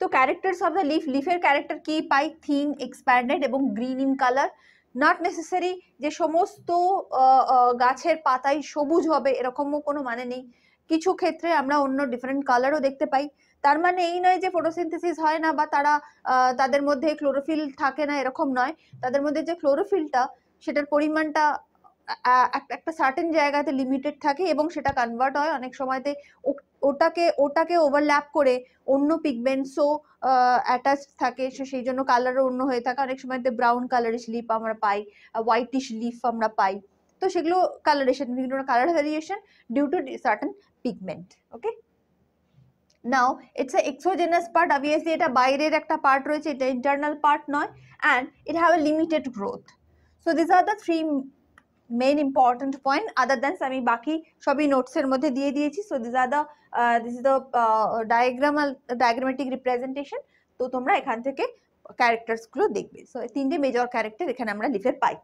তো characters of the leaf, লিফের character কি পাই? থিন, এক্সপ্যান্ডেড এবং green in colour. Not necessary যে সমস্ত গাছের পাতাই সবুজ হবে এরকমও কোনো মানে নেই, কিছু ক্ষেত্রে আমরা অন্য ডিফারেন্ট কালারও দেখতে পাই। তার মানে এই নয় যে ফটোসিনথেসিস হয় না বা তারা তাদের মধ্যে ক্লোরোফিল থাকে না, এরকম নয়। তাদের মধ্যে যে ক্লোরোফিলটা সেটার পরিমাণটা একটা সার্টেন জায়গাতে লিমিটেড থাকে এবং সেটা কনভার্ট হয় অনেক সময়তে ওটাকে ওভারল্যাপ করে অন্য পিগমেন্টসও অ্যাটাচ থাকে, সেই জন্য কালারও অন্য হয়ে থাকে। অনেক সময়তে ব্রাউন কালারিশ লিফ আমরা পাই, হোয়াইটিশ লিফ আমরা পাই। তো সেগুলো কালারেশন, বিভিন্ন colour variation due to certain pigment. Okay, now it's a exogenous part, obviously এটা বাইরের একটা পার্ট রয়েছে, এটা ইন্টারনাল পার্ট নয়, and it have a limited growth. So this are the three main important point. Other than আমি বাকি সবই নোটসের মধ্যে দিয়ে দিয়েছি। So this is the diagrammatic representation. তো তোমরা এখান থেকে ক্যারেক্টার্স গুলো দেখবে। সো তিনটে মেজর ক্যারেক্টার এখানে আমরা লিফের পাই।